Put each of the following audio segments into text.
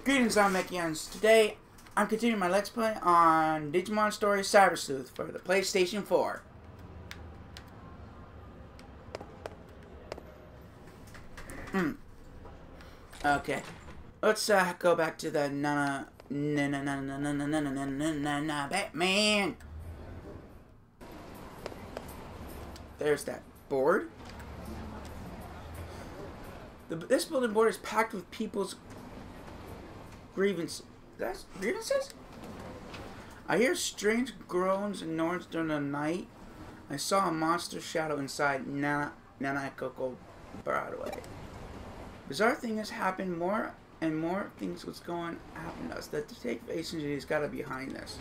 Greetings, I'm Mekians. Today, I'm continuing my Let's Play on Digimon Story Cyber Sleuth for the PlayStation 4. Okay. Let's go back to the Batman. There's that board. This bulletin board is packed with people's grievances. That's grievances? I hear strange groans and noises during the night. I saw a monster shadow inside Nakano Broadway. Bizarre things happen. More and more things what's going to happen to us. The detective agency has got to be behind this.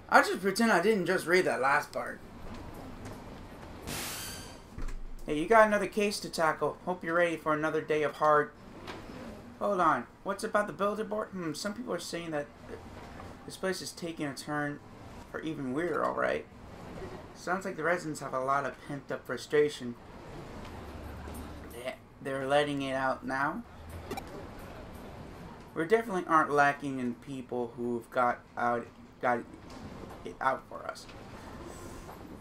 I'll just pretend I didn't just read that last part. Hey, you got another case to tackle. Hope you're ready for another day of hard... Hold on. What's about the builder board? Some people are saying that this place is taking a turn for even weirder, alright. Sounds like the residents have a lot of pent-up frustration. They're letting it out now. We definitely aren't lacking in people who've got it out for us.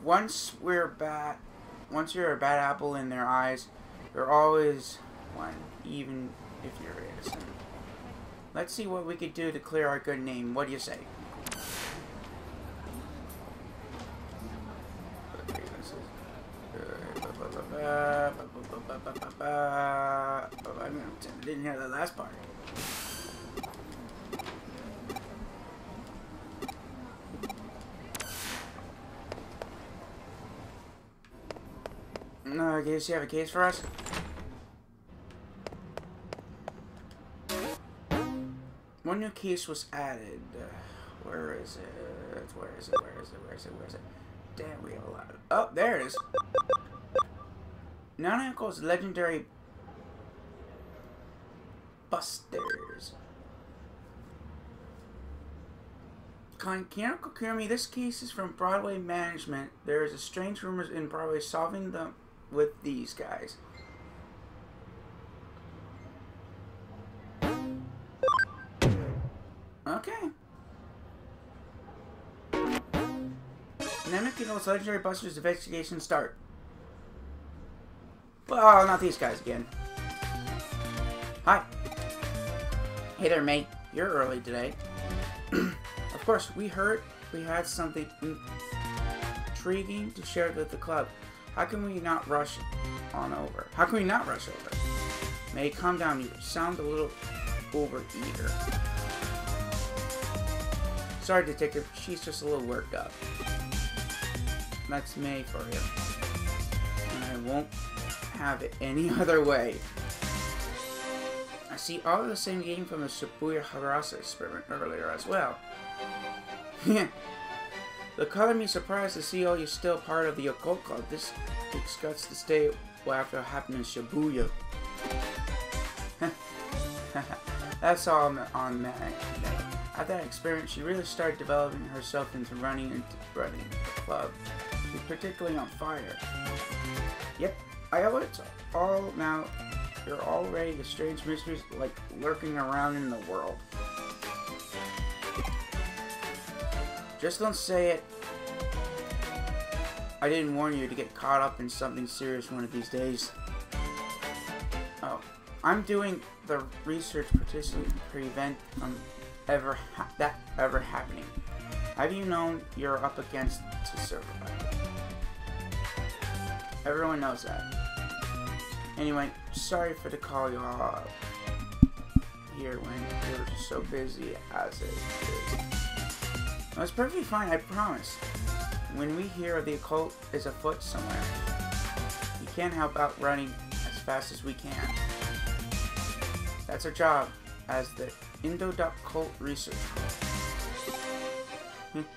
Once you're a bad apple in their eyes, you're always one, even if you're innocent. Let's see what we could do to clear our good name. What do you say? I didn't hear the last part. No, I guess you have a case for us? One new case was added. Where is it? Where is it? Damn, we have a lot of... Oh, there it is. Nanako's legendary busters. Can you hear me? This case is from Broadway management. There is a strange rumors in Broadway solving them with these guys. Okay. Nakano's legendary busters investigation start. Well, not these guys again. Hi. Hey there, mate. You're early today. Of course, we heard we had something intriguing to share with the club. How can we not rush on over? How can we not rush over? May, calm down. You sound a little overeager. Sorry, detective. She's just a little worked up. That's May for you. And I won't have it any other way. I see all the same game from the Shibuya Harasa experiment earlier as well. Look, color me surprised to see all you're still part of the Occult Club. This takes guts to stay after happening in Shibuya. That's all on May. After that experience, she really started developing herself into running the club. She's particularly on fire. Yep, I owe it all now. You're already the strange mysteries like lurking around in the world. Just don't say it. I didn't warn you to get caught up in something serious one of these days. Oh, I'm doing the research to prevent that ever happening. Have you known you're up against to survive? Everyone knows that. Anyway, sorry for the call you all up here when you're so busy as it is. No, it's perfectly fine, I promise. When we hear the occult is afoot somewhere, we can't help out running as fast as we can. That's our job as the Indo-Cult Research Club.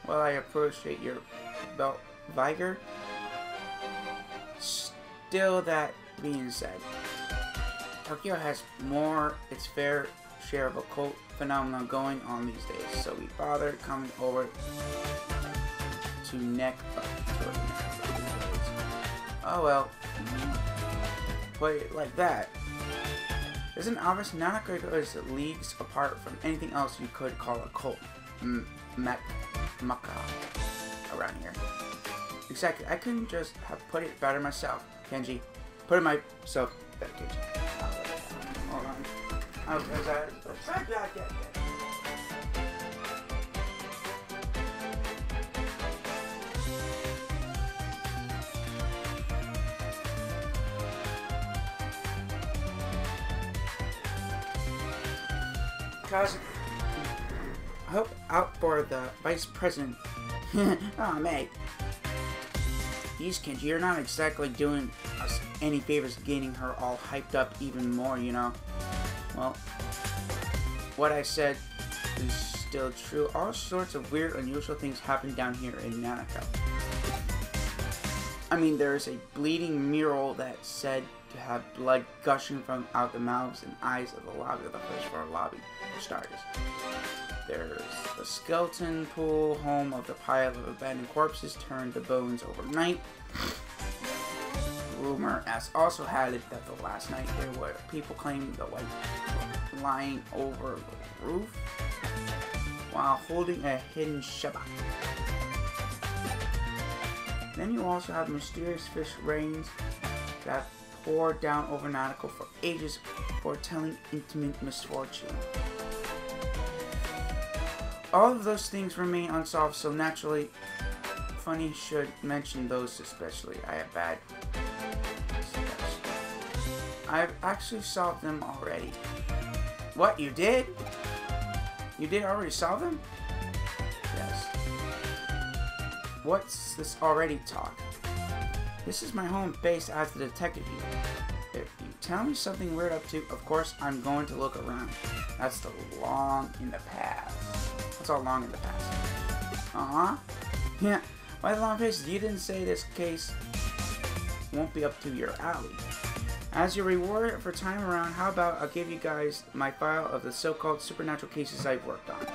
Well, I appreciate your vigor. Still, that being said, Tokyo has its fair share of occult phenomena going on these days, so we bothered coming over to neck up. Oh well, play it like that. Isn't obvious Nanako is leagues apart from anything else you could call a cult. Maka around here. Exactly. I couldn't just have put it better myself, Kenji. Put it myself better, Kenji. Hold on. Okay, that. Cause I hope out for the vice president. Oh, mate. These kids, you're not exactly doing us any favors getting her all hyped up even more, you know. Well, what I said is still true. All sorts of weird, unusual things happen down here in Nanako. I mean, there's a bleeding mural that's said to have blood gushing from out the mouths and eyes of the lobby of the first floor lobby, for starters. There's the skeleton pool, home of the pile of abandoned corpses turned to bones overnight. Rumor has also had it that the last night there were people claiming the white lying over the roof while holding a hidden Shabbat. Then you also have mysterious fish rains that pour down over Nanako for ages, foretelling intimate misfortune. All of those things remain unsolved, so naturally, Funny should mention those especially. I have bad. I've actually solved them already. What, you did? You did already solve them? Yes. What's this already talk? This is my home base as the detective here. If you tell me something weird up to, of course I'm going to look around. That's the long in the past. That's all long in the past. Uh-huh. Yeah. Why the long faces? You didn't say this case won't be up to your alley. As your reward for time around, how about I'll give you guys my file of the so-called supernatural cases I've worked on.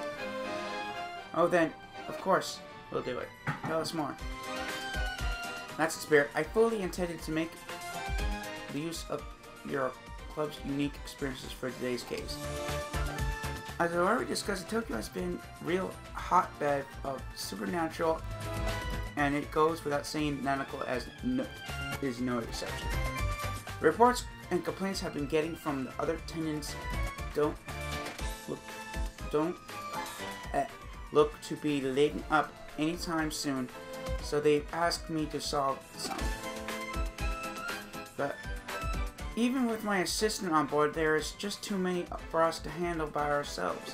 Oh then, of course, we'll do it. Tell us more. That's the spirit. I fully intended to make the use of your club's unique experiences for today's case. As I already discussed, Tokyo has been a real hotbed of supernatural, and it goes without saying Nanako is no exception. Reports and complaints have been getting from the other tenants don't look to be letting up anytime soon, so they've asked me to solve some. But even with my assistant on board, there is just too many for us to handle by ourselves.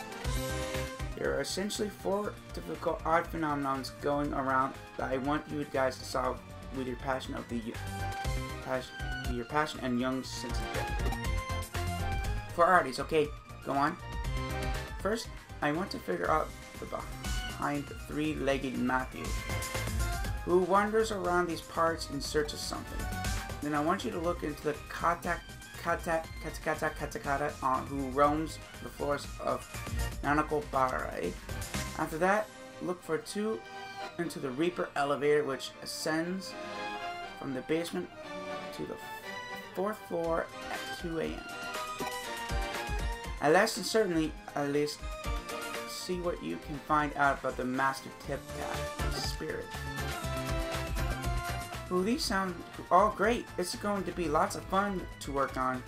There are essentially 4 difficult odd phenomenons going around that I want you guys to solve with your passion and young sensitivity. 4 oddities, okay, go on. First, I want to figure out the behind the 3-legged Matthew, who wanders around these parts in search of something. Then I want you to look into the kata who roams the floors of Nakano Broadway. After that, look for 2 into the Reaper elevator, which ascends from the basement to the 4th floor at 2 a.m. And last and certainly, at least, see what you can find out about the Master Tip Cat spirit. Ooh, these sound all great. It's going to be lots of fun to work on.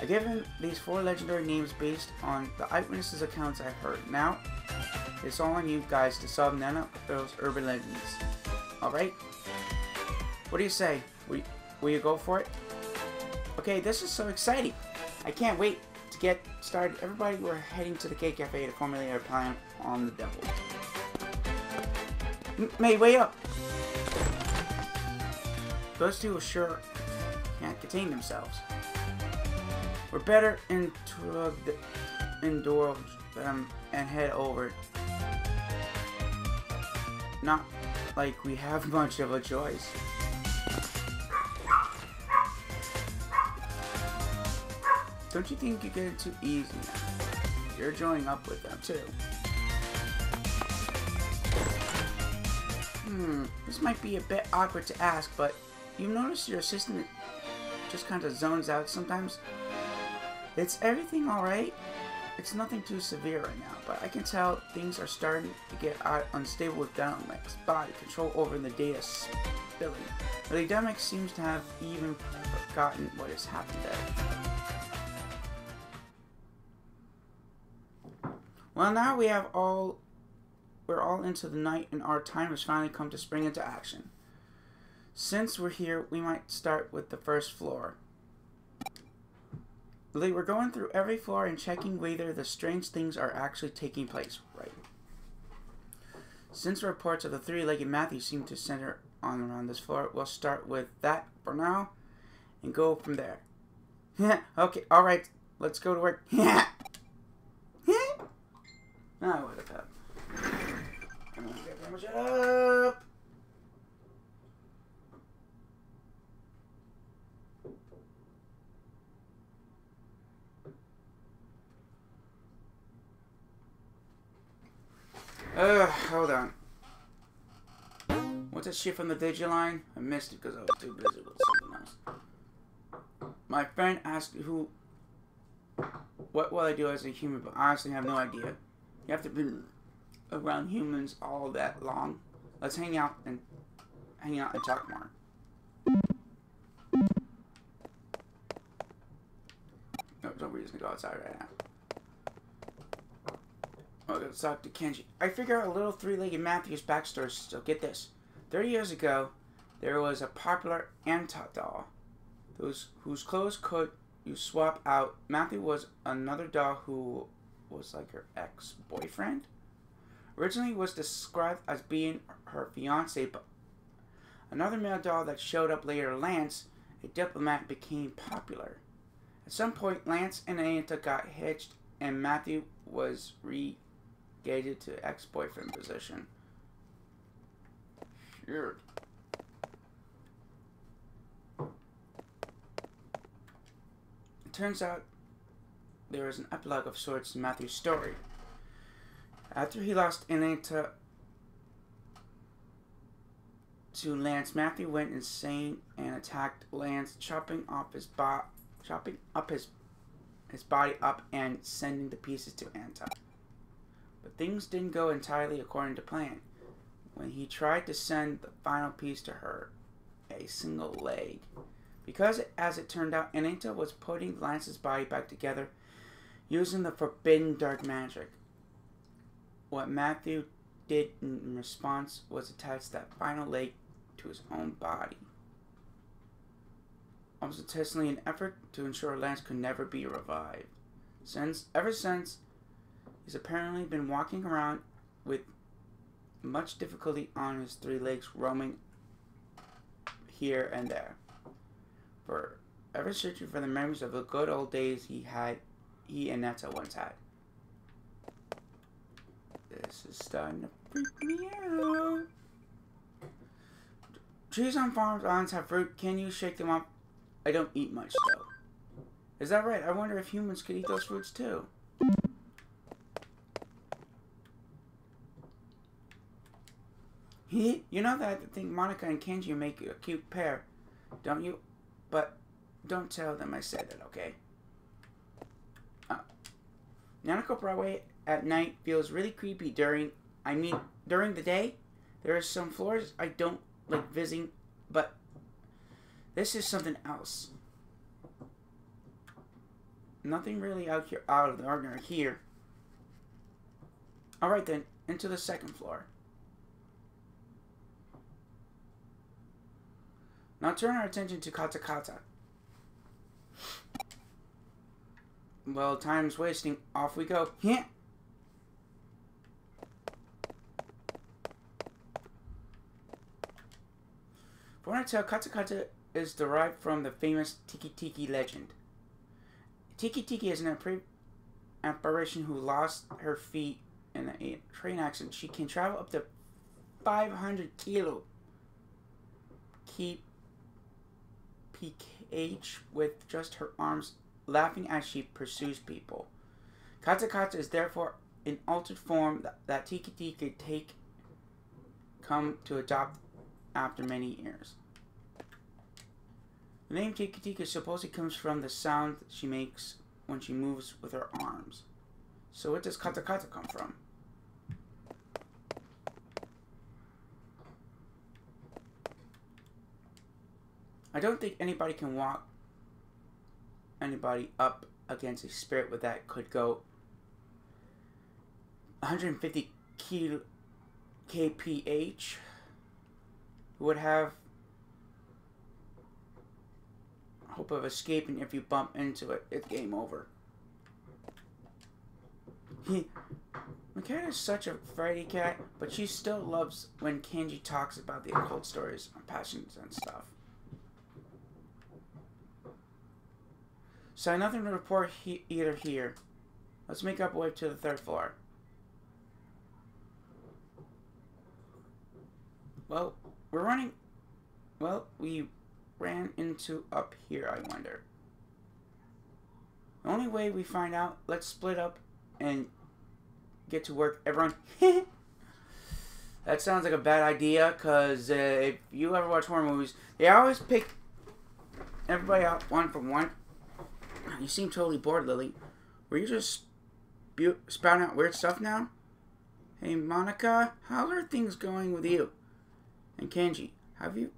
I've given these 4 legendary names based on the eyewitnesses' accounts I've heard. Now, it's all on you guys to solve none of those urban legends. Alright? What do you say? Will you go for it? Okay, this is so exciting. I can't wait to get started. Everybody, we're heading to the Cake Cafe to formulate our plan on the devil. May, wait up! Those 2 sure can't contain themselves. We're better indulge them and head over. Not like we have much of a choice. Don't you think you get it too easy now? You're joining up with them too. This might be a bit awkward to ask, but you notice your assistant just kind of zones out sometimes? It's everything alright? It's nothing too severe right now, but I can tell things are starting to get unstable with Dynamic's body control over the data spilling. The Dynamic seems to have even forgotten what has happened there. Well, now we're all into the night and our time has finally come to spring into action. Since we're here, we might start with the first floor. We're going through every floor and checking whether the strange things are actually taking place, right? Since reports of the three-legged Matthew seem to center on around this floor, we'll start with that for now and go from there. Okay, alright, let's go to work. Now what about? I'm gonna get damage up. Hold on. What's that shit from the Digimon? I missed it because I was too busy with something else. My friend asked what will I do as a human, but I honestly have no idea. You have to be around humans all that long. Let's hang out and talk more. No reason to go outside right now. Oh, let's talk to Kenji. I figure out a little three-legged Matthew's backstory, so get this. 30 years ago, there was a popular Anta doll, whose clothes could you swap out. Matthew was another doll who was like her ex-boyfriend. Originally was described as being her fiance, but another male doll that showed up later, Lance, a diplomat, became popular. At some point, Lance and Anta got hitched, and Matthew was gated to ex-boyfriend position. Sure. It turns out there is an epilogue of sorts in Matthew's story. After he lost Ananta to Lance, Matthew went insane and attacked Lance, chopping up his body up and sending the pieces to Anta. But things didn't go entirely according to plan. When he tried to send the final piece to her, a single leg. Because as it turned out, Anta was putting Lance's body back together using the forbidden dark magic. What Matthew did in response was attach that final leg to his own body. Also testing an effort to ensure Lance could never be revived. Ever since, he's apparently been walking around with much difficulty on his three legs, roaming here and there. Forever searching for the memories of the good old days he and Netta once had. This is starting to freak me out. Trees on farms, islands have fruit. Can you shake them up? I don't eat much, though. Is that right? I wonder if humans could eat those fruits, too. You know that I think Monica and Kenji make a cute pair, don't you? But don't tell them I said it, okay? Nakano Broadway at night feels really creepy during the day. There are some floors I don't like visiting, but this is something else. Nothing really out of the ordinary here. Alright then, into the second floor. Now turn our attention to Kata Kata. Well, time's wasting. Off we go. Yeah. For what I tell, Kata Kata is derived from the famous Tiki Tiki legend. Tiki Tiki is an apparition who lost her feet in a train accident. She can travel up to 500 kilo. Keep PH with just her arms, laughing as she pursues people. Kata Kata is therefore an altered form that Tiki Tiki could come to adopt after many years. The name Tiki Tiki supposedly comes from the sound she makes when she moves with her arms. So where does kata kata come from? I don't think anybody can walk anybody up against a spirit with that could go 150 kph. Who would have hope of escaping if you bump into it. It's game over. Makata is such a Friday cat, but she still loves when Kenji talks about the occult stories on passions and stuff. So nothing to report either here. Let's make our way to the 3rd floor. Well, we're running. Well, we ran into up here, I wonder. The only way we find out, let's split up and get to work. Everyone. That sounds like a bad idea, because if you ever watch horror movies, they always pick everybody out one from one. You seem totally bored, Lily. Were you just spouting out weird stuff now? Hey, Monica, how are things going with you? And Kenji, have you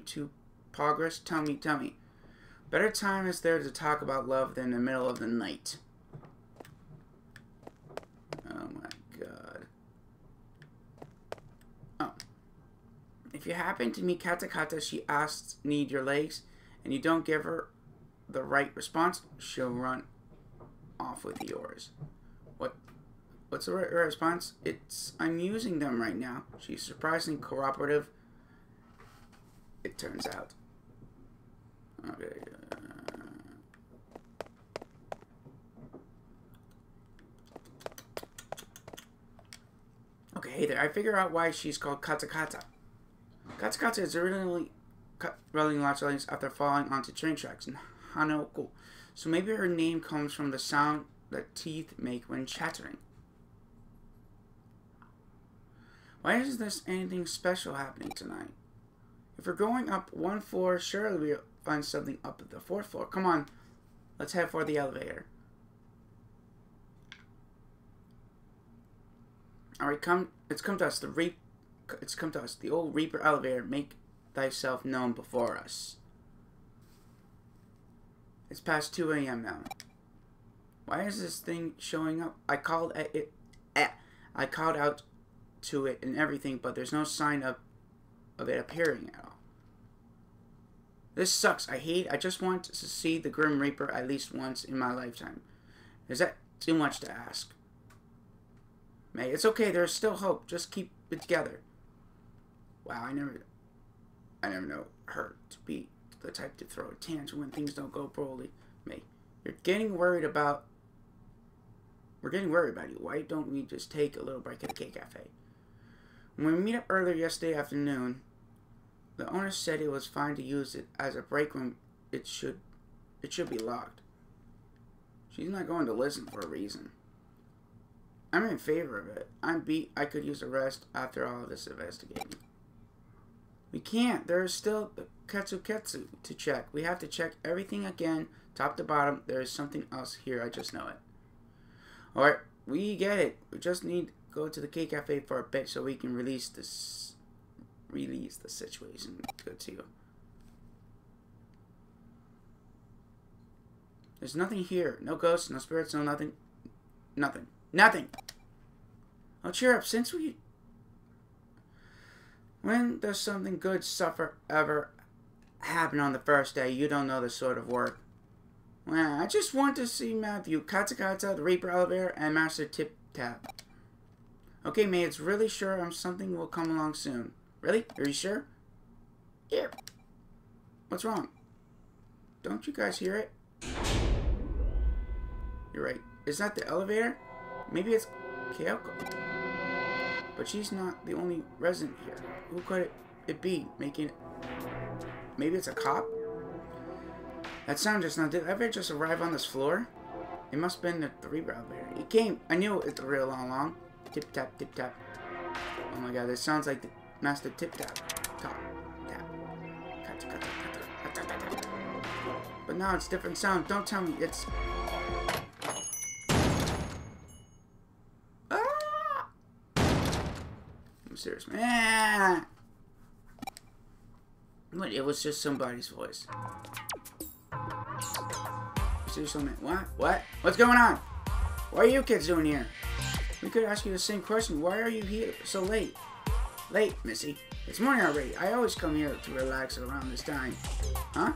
two progressed? Tell me. Better time is there to talk about love than in the middle of the night. Oh my god. Oh. If you happen to meet Kata Kata, she asks, need your legs, and you don't give her the right response, she'll run off with yours. What's the right response? It's, I'm using them right now. She's surprisingly cooperative, it turns out. Okay. Okay, hey there. I figure out why she's called Kata Kata. Kata Kata is originally running lots of lanes after falling onto train tracks in Hanoko. So maybe her name comes from the sound that teeth make when chattering. Why isn't there anything special happening tonight? If we're going up one floor, surely we'll find something up at the 4th floor. Come on, let's head for the elevator. Alright, it's come to us. It's come to us. The old Reaper elevator. Make thyself known before us. It's past 2 a.m. now. Why is this thing showing up? I called out to it and everything, but there's no sign of it appearing at all. This sucks. I just want to see the Grim Reaper at least once in my lifetime. Is that too much to ask? May, it's okay. There's still hope. Just keep it together. Wow, I never know her to be the type to throw a tantrum when things don't go poorly. May, we're getting worried about you. Why don't we just take a little break at the Cake Cafe? When we meet up earlier yesterday afternoon, the owner said it was fine to use it as a break room. It should be locked. She's not going to listen for a reason. I'm in favor of it. I'm beat. I could use a rest after all of this investigating. We can't. There is still the Ketsu to check. We have to check everything again, top to bottom. There is something else here. I just know it. Alright, we get it. We just need to go to the Cake Cafe for a bit so we can release the situation. Good to you. There's nothing here. No ghosts, no spirits, no nothing. Nothing! Oh, cheer up. When does something good ever happen on the first day? You don't know the sort of work. Well, I just want to see Matthew, Kata Kata, the Reaper elevator, and Master Tip Tap. Okay, May, it's really sure something will come along soon. Really? Are you sure? Here. What's wrong? Don't you guys hear it? You're right. Is that the elevator? Maybe it's Kyoko. But she's not the only resident here. Who could it be making it? Maybe it's a cop? That sound just now. Did ever just arrive on this floor? It must have been the Reaper elevator. It came. I knew it the real all along. Tip tap, tip tap. Oh my god, this sounds like the Master Tip Tap. Top, tap. but now it's different sound. Don't tell me it's... Ah! I'm serious, man. But it was just somebody's voice. Seriously, man. What? What? What's going on? What are you kids doing here? We could ask you the same question. Why are you here so late? Late, Missy. It's morning already. I always come here to relax around this time. Huh?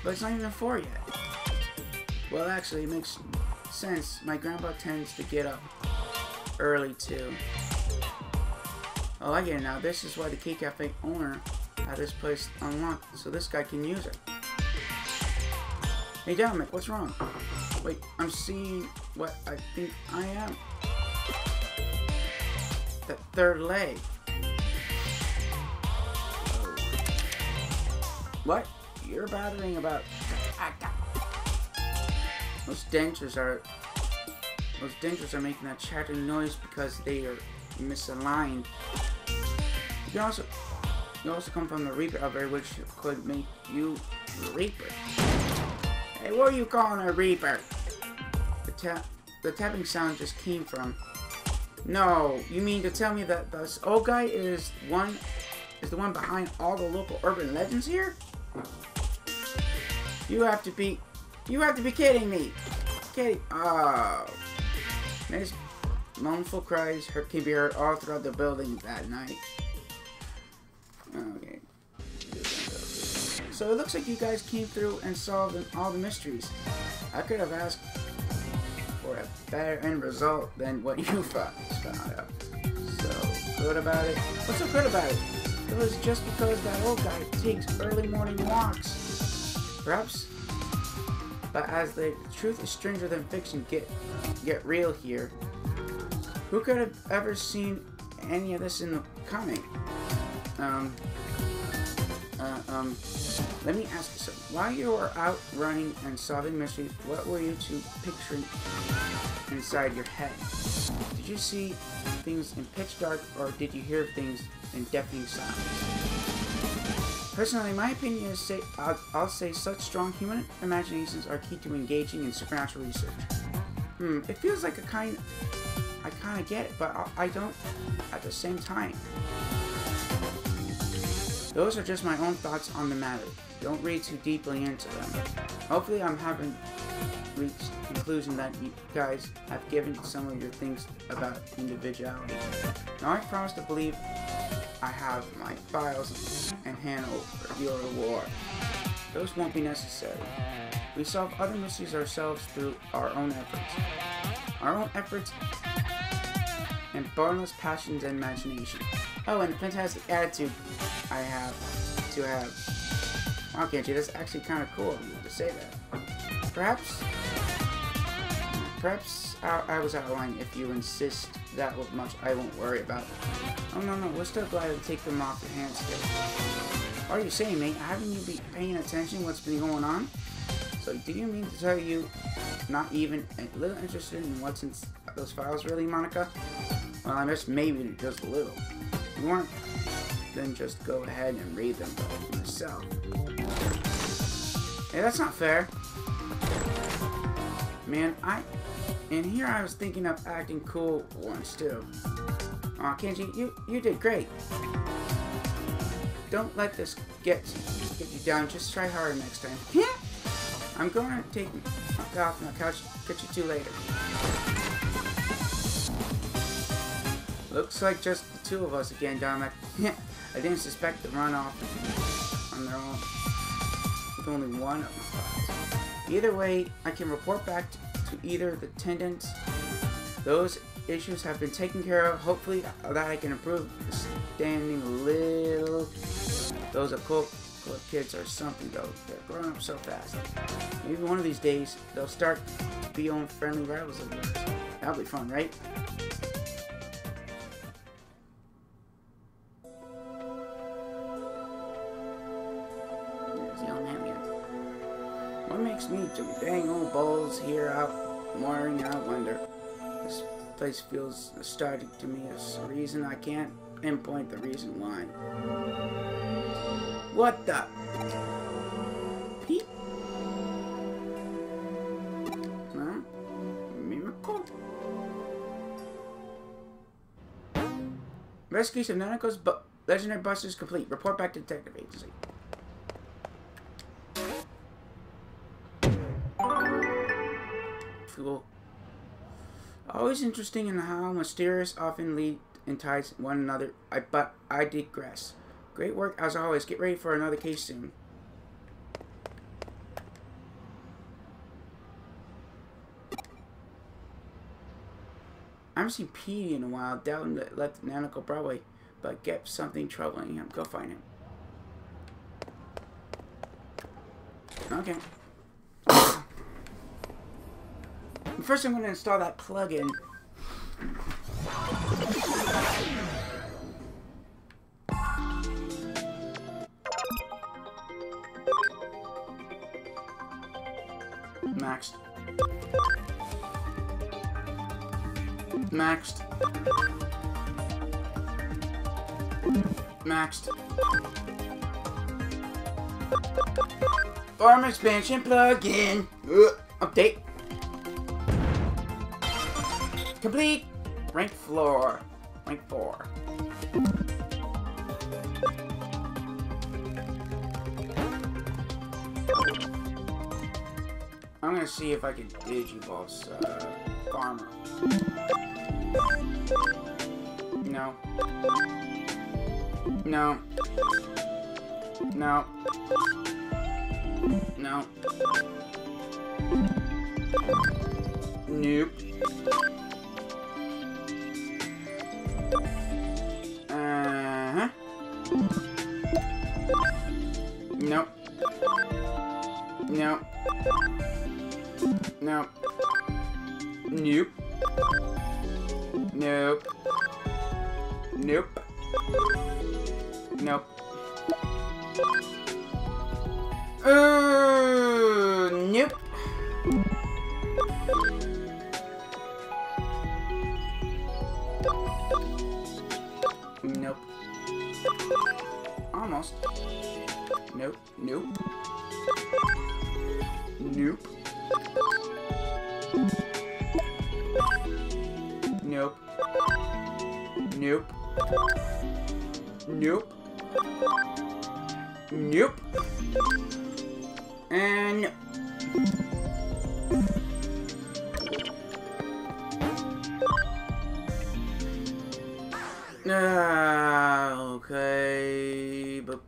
But it's not even 4 yet. Well, actually, it makes sense. My grandpa tends to get up early, too. Oh, I get it now. This is why the Key Cafe owner had this place unlocked, so this guy can use it. Hey, Dominic, what's wrong? Wait, I'm seeing what I think I am. That third leg. Oh. What? You're bothering about... Those dentures are making that chattering noise because they are misaligned. You also come from the Reaper Elder, which could make you the Reaper. Hey, what are you calling a Reaper? The tapping sound just came from... No, you mean to tell me that this old guy is the one behind all the local urban legends here? You have to be kidding me. Kidding. Oh. There's mournful cries can be heard all throughout the building that night. Okay. So it looks like you guys came through and solved all the mysteries. I could have asked for a better end result than what you found out. So good about it. What's so good about it? It was just because that old guy takes early morning walks. Perhaps. But as the truth is stranger than fiction, get real here. Who could have ever seen any of this in the comic? Let me ask you something. While you were out running and solving mysteries, what were you two picturing inside your head? Did you see things in pitch dark, or did you hear things in deafening sounds? Personally, my opinion is I'll say such strong human imaginations are key to engaging in supernatural research. It feels like I kind of get it, but I don't at the same time. Those are just my own thoughts on the matter. Don't read too deeply into them. Hopefully I haven't reached the conclusion that you guys have given some of your things about individuality. Now I promise to believe I have my files and hand over your reward. Those won't be necessary. We solve other mysteries ourselves through our own efforts. Our own efforts and boundless passions and imagination. Oh, and a fantastic attitude I have to have. Wow, can't you? That's actually kind of cool of you to say that. Perhaps I was out of line. If you insist that much, I won't worry about it. Oh, no, we're still glad to take them off your hands still. What are you saying, mate? Haven't you been paying attention what's been going on? So, do you mean to tell you not even a little interested in what's in those files, really, Monica? Well, I guess maybe just a little. If you weren't, then just go ahead and read them for yourself. Hey, that's not fair. Man, in here I was thinking of acting cool once too. Aw, Kenji, you did great. Don't let this get you down. Just try harder next time. Yeah. I'm going to take off my couch. Get you two later. Looks like just the two of us again, Dominic. I didn't suspect the runoff on their own with only one of my files. Either way, I can report back to either the attendants. Those issues have been taken care of. Hopefully that I can improve the standing a little. Those occult kids are something though. They're growing up so fast. Maybe one of these days they'll start to be on friendly rivals of yours. That'll be fun, right? There's the young man again. What makes me two dang old balls here out mourning out wonder? This place feels nostalgic to me. There's a reason I can't pinpoint the reason why. What the? Pete? Investigation of Nanako's legendary busters complete. Report back to Detective Agency. Cool. Always interesting in how mysterious often lead and ties one another. But I digress. Great work as always. Get ready for another case soon. I haven't seen Petey in a while. Down that left Nakano Broadway, but get something troubling him. Go find him. Okay. First, I'm going to install that plugin. Maxed. Maxed. Maxed. Farm expansion plugin. Update. Complete. Rank floor. Rank 4. I'm gonna see if I can Digivolve Farmer. No. No. No. No. Nope. Uh-huh. Nope. Nope. Nope. Nope. Nope. Nope. Nope. Nope. Nope. Almost. Nope. Nope. Nope. Nope. Nope. Nope. Nope. And nope. Okay. But.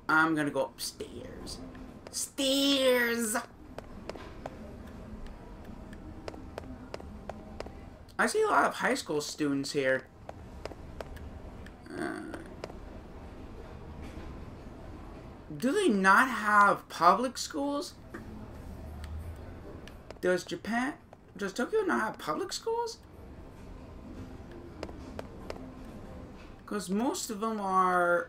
I'm gonna go upstairs. Stairs! I see a lot of high school students here. Do they not have public schools? Does Tokyo not have public schools? Because most of them are...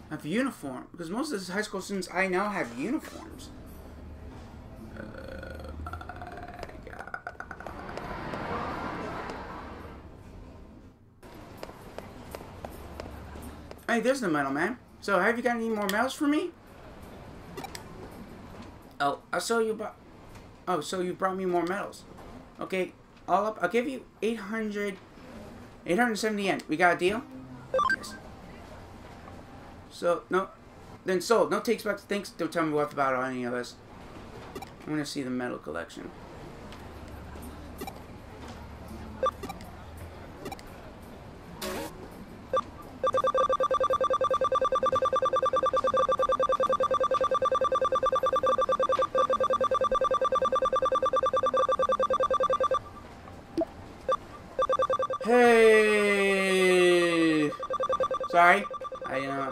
have uniform, because most of the high school students I know have uniforms. My God. Hey, there's the medal, man. So, have you got any more medals for me? Oh, I saw you brought... oh, so you brought me more medals. Okay, all up. I'll give you 870 yen. We got a deal? Yes. So, no. Then sold. No takes back. Thanks. Don't tell me what about any of this. I'm gonna see the medal collection. Hey! Sorry. I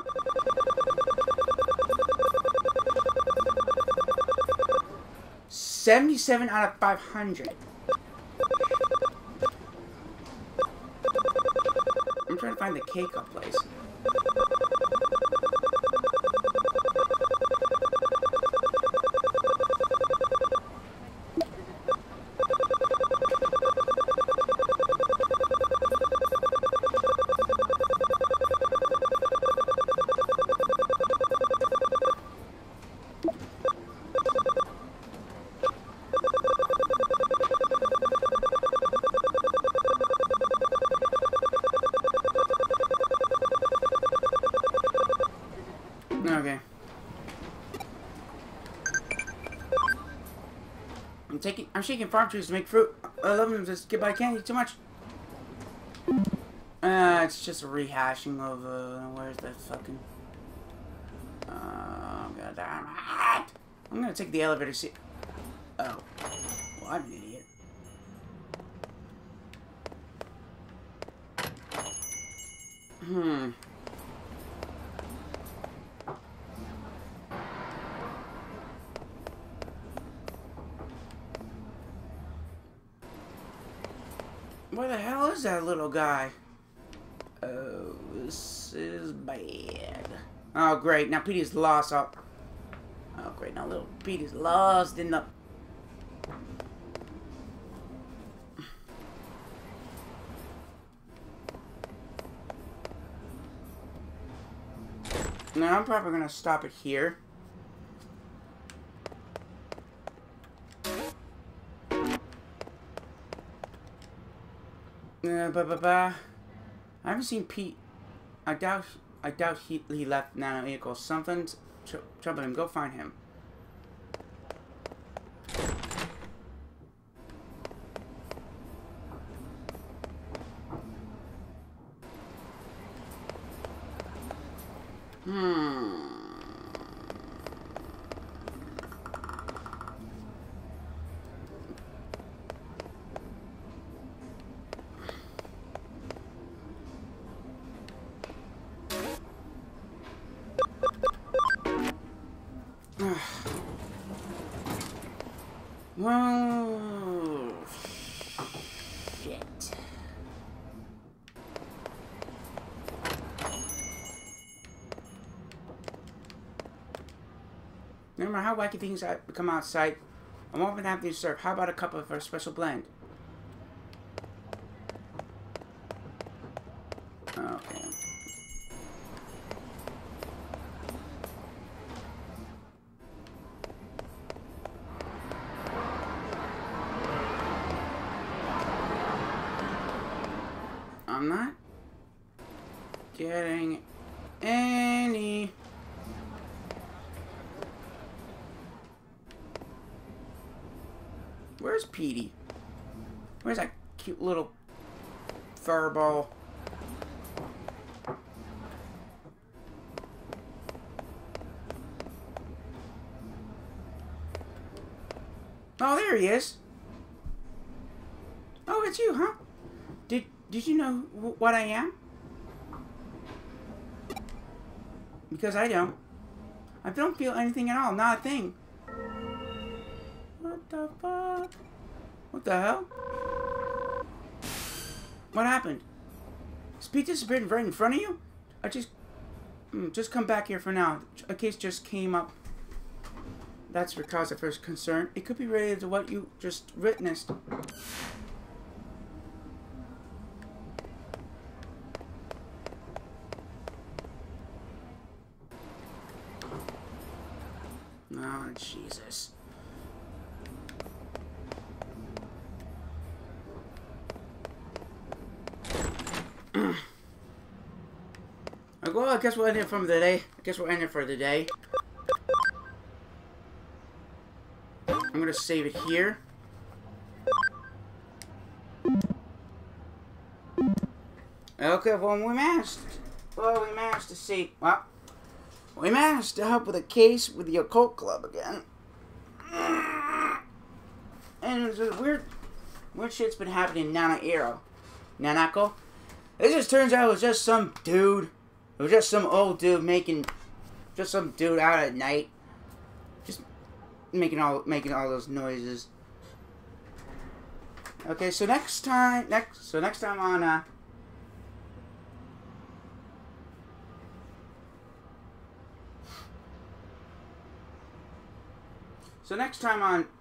77 out of 500. I'm trying to find the K-Cup place. Okay. I'm shaking farm trees to make fruit. I love them, just get by candy too much. It's just a rehashing of, where's that fucking... God damn it. I'm gonna take the elevator seat. Oh. Well, I'm an idiot. Where the hell is that little guy? Oh, this is bad. Oh, great. Now Petey's lost. Oh, great. Now little Petey's lost in the... Now I'm probably going to stop it here. I haven't seen Pete. I doubt he left Nano Eagle. Something's troubling him. Go find him. Whoa. Shit. No matter how wacky things become outside, I'm often happy to serve. How about a cup of our special blend? Okay. I'm not getting any. Where's Petey? Where's that cute little furball? Oh, there he is. Oh, it's you, huh? Did you know what I am? Because I don't. I don't feel anything at all. Not a thing. What the fuck? What the hell? What happened? Speed disappeared right in front of you? I just come back here for now. A case just came up. That's for cause of first concern. It could be related to what you just witnessed. Oh, Jesus. Well, I guess we'll end it for the day. I guess we'll end it for the day. I'm gonna save it here. Okay, well, we managed to see. Well, we managed to help with a case with the Occult Club again. And it's a weird shit's been happening in Nanako. It just turns out it was just some dude. It was just some old dude just some dude out at night. Just making all those noises. Okay, so next time on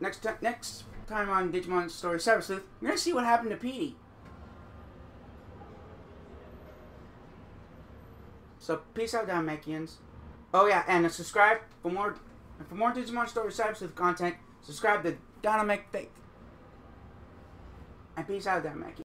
next time on Digimon Story Cyber Sleuth, we're gonna see what happened to Petey. So peace out, Dalmatians. Oh yeah, and subscribe for more Digimon Story Cyber Sleuth content. Subscribe to Dynamic Faith. And peace out, Dalmatians.